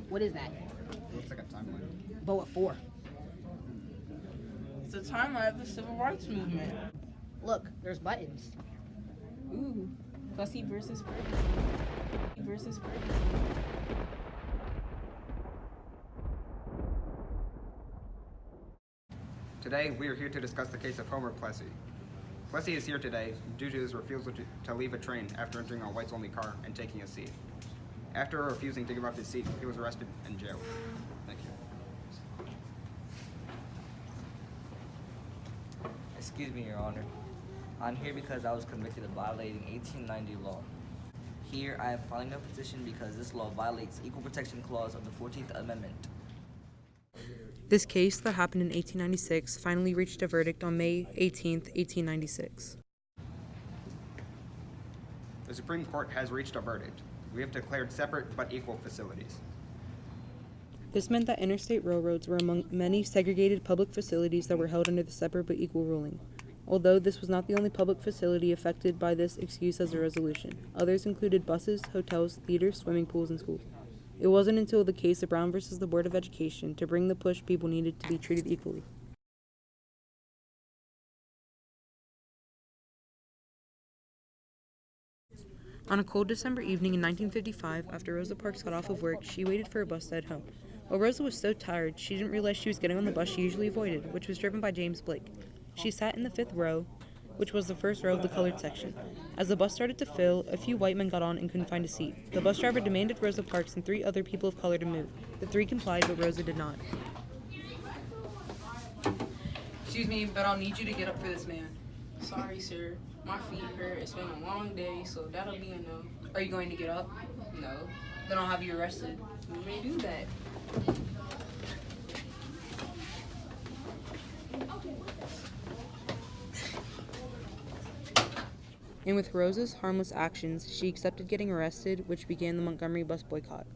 What is that? Looks like a timeline. But what for? It's the timeline of the Civil Rights Movement. Look, there's buttons. Ooh, Plessy versus Ferguson. Today, we are here to discuss the case of Homer Plessy. Plessy is here today due to his refusal to leave a train after entering a whites-only car and taking a seat. After refusing to give up his seat, he was arrested and jailed. Thank you. Excuse me, Your Honor. I'm here because I was convicted of violating 1890 law. Here, I am filing a petition because this law violates the Equal Protection Clause of the 14th Amendment. This case that happened in 1896 finally reached a verdict on May 18, 1896. The Supreme Court has reached a verdict. We have declared separate but equal facilities. This meant that interstate railroads were among many segregated public facilities that were held under the separate but equal ruling. Although this was not the only public facility affected by this excuse as a resolution, others included buses, hotels, theaters, swimming pools, and schools. It wasn't until the case of Brown versus the Board of Education to bring the push people needed to be treated equally. On a cold December evening in 1955, after Rosa Parks got off of work, she waited for a bus to head home. While Rosa was so tired, she didn't realize she was getting on the bus she usually avoided, which was driven by James Blake. She sat in the fifth row, which was the first row of the colored section. As the bus started to fill, a few white men got on and couldn't find a seat. The bus driver demanded Rosa Parks and 3 other people of color to move. The 3 complied, but Rosa did not. Excuse me, but I'll need you to get up for this man. Sorry, sir. My feet hurt. It's been a long day, so that'll be a no. Are you going to get up? No. Then I'll have you arrested. You may do that. And with Rosa's harmless actions, she accepted getting arrested, which began the Montgomery bus boycott.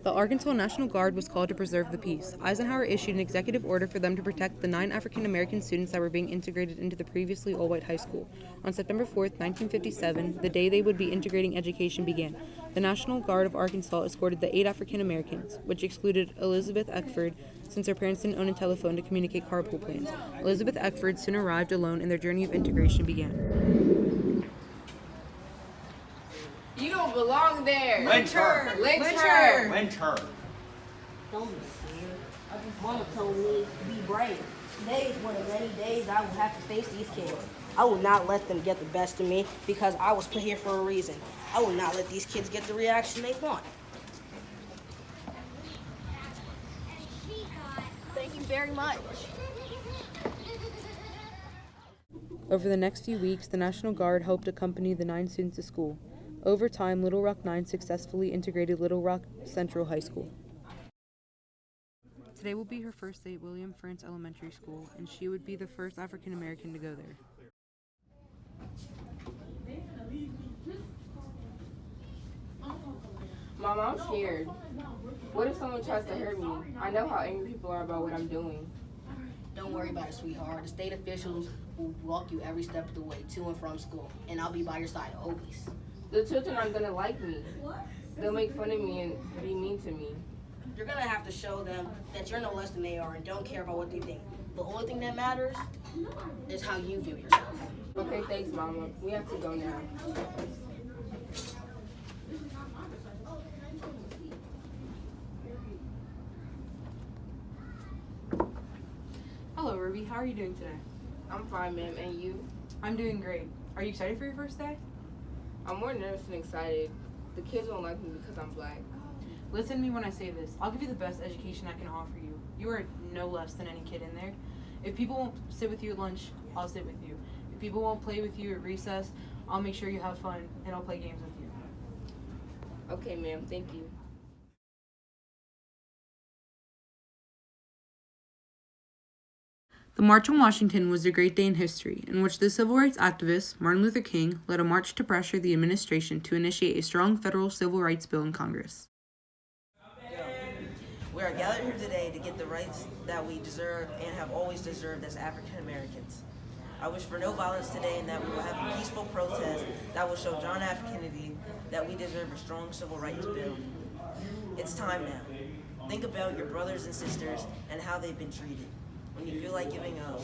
The Arkansas National Guard was called to preserve the peace. Eisenhower issued an executive order for them to protect the 9 African American students that were being integrated into the previously all-white high school. On September 4th, 1957, the day they would be integrating education began. The National Guard of Arkansas escorted the 8 African Americans, which excluded Elizabeth Eckford, since her parents didn't own a telephone to communicate carpool plans. Elizabeth Eckford soon arrived alone, and their journey of integration began. You don't belong there. Lynch her! Lynch her! Lynch her! Don't be scared. Mama told me to be brave. Today is one of many days I will have to face these kids. I will not let them get the best of me because I was put here for a reason. I will not let these kids get the reaction they want. Thank you very much. Over the next few weeks, the National Guard helped accompany the 9 students to school. Over time, Little Rock 9 successfully integrated Little Rock Central High School. Today will be her first day at William Frantz Elementary School, and she would be the first African American to go there. Mom, I'm scared. What if someone tries to hurt me? I know how angry people are about what I'm doing. Don't worry about it, sweetheart. The state officials will walk you every step of the way to and from school, and I'll be by your side always. The children aren't gonna like me. They'll make fun of me and be mean to me. You're gonna have to show them that you're no less than they are and don't care about what they think. The only thing that matters is how you view yourself. Okay, thanks, Mama. We have to go now. Hello, Ruby. How are you doing today? I'm fine, ma'am. And you? I'm doing great. Are you excited for your first day? I'm more nervous than excited. The kids won't like me because I'm black. Listen to me when I say this. I'll give you the best education I can offer you. You are no less than any kid in there. If people won't sit with you at lunch, I'll sit with you. If people won't play with you at recess, I'll make sure you have fun and I'll play games with you. Okay, ma'am. Thank you. The March on Washington was a great day in history, in which the civil rights activist Martin Luther King led a march to pressure the administration to initiate a strong federal civil rights bill in Congress. We are gathered here today to get the rights that we deserve and have always deserved as African Americans. I wish for no violence today and that we will have a peaceful protest that will show John F. Kennedy that we deserve a strong civil rights bill. It's time now. Think about your brothers and sisters and how they've been treated. When you feel like giving up,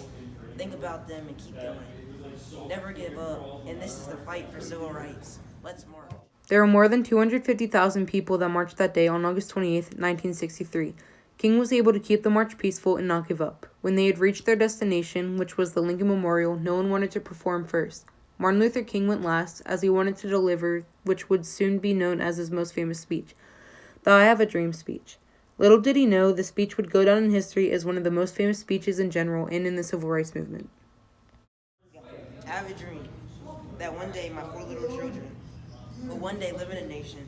think about them and keep going. Never give up, and this is the fight for civil rights. Let's march. There were more than 250,000 people that marched that day on August 28, 1963. King was able to keep the march peaceful and not give up. When they had reached their destination, which was the Lincoln Memorial, no one wanted to perform first. Martin Luther King went last, as he wanted to deliver which would soon be known as his most famous speech, the I Have a Dream speech. Little did he know, the speech would go down in history as one of the most famous speeches in general and in the civil rights movement. I have a dream that one day my 4 little children will one day live in a nation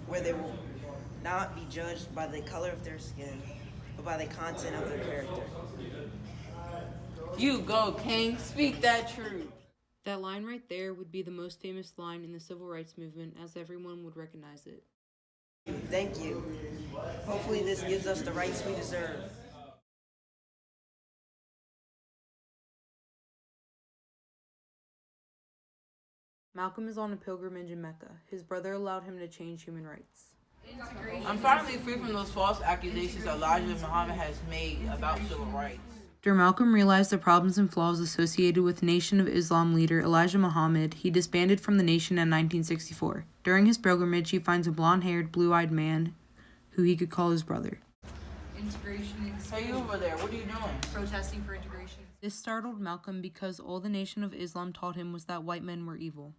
where they will not be judged by the color of their skin, but by the content of their character. You go, King. Speak that truth. That line right there would be the most famous line in the civil rights movement, as everyone would recognize it. Thank you. Hopefully this gives us the rights we deserve. Malcolm is on a pilgrimage in Mecca. His brother allowed him to change human rights. I'm finally free from those false accusations Elijah Muhammad has made about civil rights. After Malcolm realized the problems and flaws associated with Nation of Islam leader Elijah Muhammad, he disbanded from the nation in 1964. During his pilgrimage, he finds a blonde-haired, blue-eyed man who he could call his brother. Integration is Hey, you over there, what are you doing? protesting for integration. This startled Malcolm because all the Nation of Islam taught him was that white men were evil.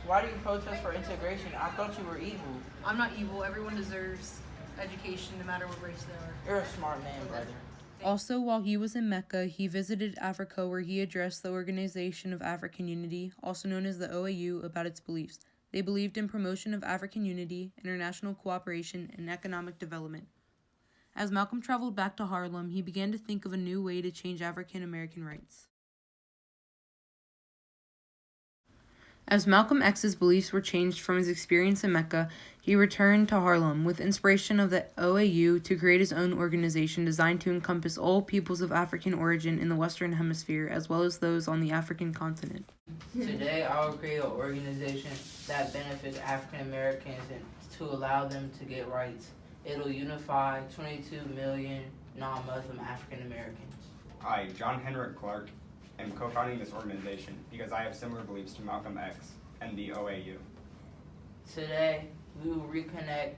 Why do you protest for integration? I thought you were evil. I'm not evil. Everyone deserves education no matter what race they are. You're a smart man, brother. Also, while he was in Mecca, he visited Africa where he addressed the Organization of African Unity, also known as the OAU, about its beliefs. They believed in promotion of African unity, international cooperation, and economic development. As Malcolm traveled back to Harlem, he began to think of a new way to change African American rights. As Malcolm X's beliefs were changed from his experience in Mecca, he returned to Harlem with inspiration of the OAU to create his own organization designed to encompass all peoples of African origin in the Western Hemisphere as well as those on the African continent. Today, I will create an organization that benefits African Americans and to allow them to get rights. It'll unify 22 million non-Muslim African Americans. I, John Henrik Clark, am co-founding this organization because I have similar beliefs to Malcolm X and the OAU. Today, we will reconnect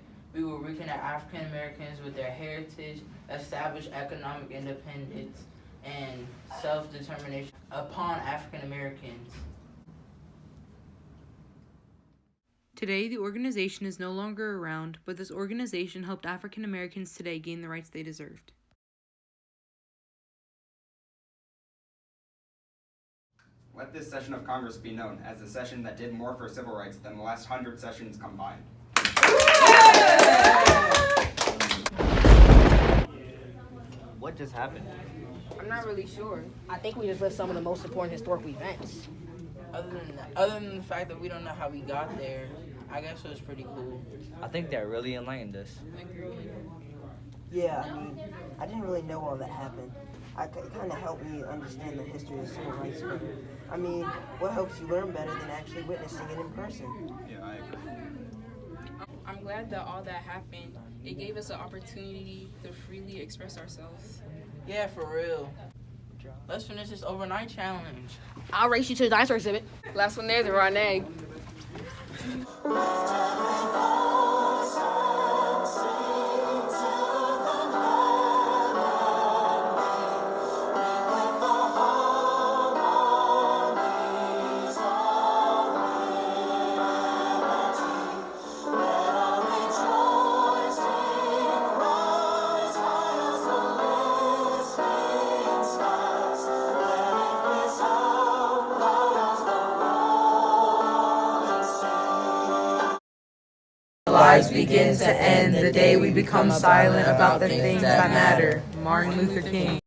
African Americans with their heritage, establish economic independence, and self-determination upon African Americans. Today, the organization is no longer around, but this organization helped African Americans today gain the rights they deserved. Let this session of Congress be known as the session that did more for civil rights than the last 100 sessions combined. What just happened? I'm not really sure. I think we just list some of the most important historical events. Other than the fact that we don't know how we got there, I guess it was pretty cool. I think that really enlightened us. Yeah, I mean, I didn't really know all that happened. It kind of helped me understand the history of civil rights better. I mean, what helps you learn better than actually witnessing it in person? Yeah, I agree. I'm glad that all that happened. It gave us an opportunity to freely express ourselves. Yeah, for real. Let's finish this overnight challenge. I'll race you to the dinosaur exhibit. Last one there's a raw egg. Lives begin to end the day we become silent about the things that matter. Martin Luther King.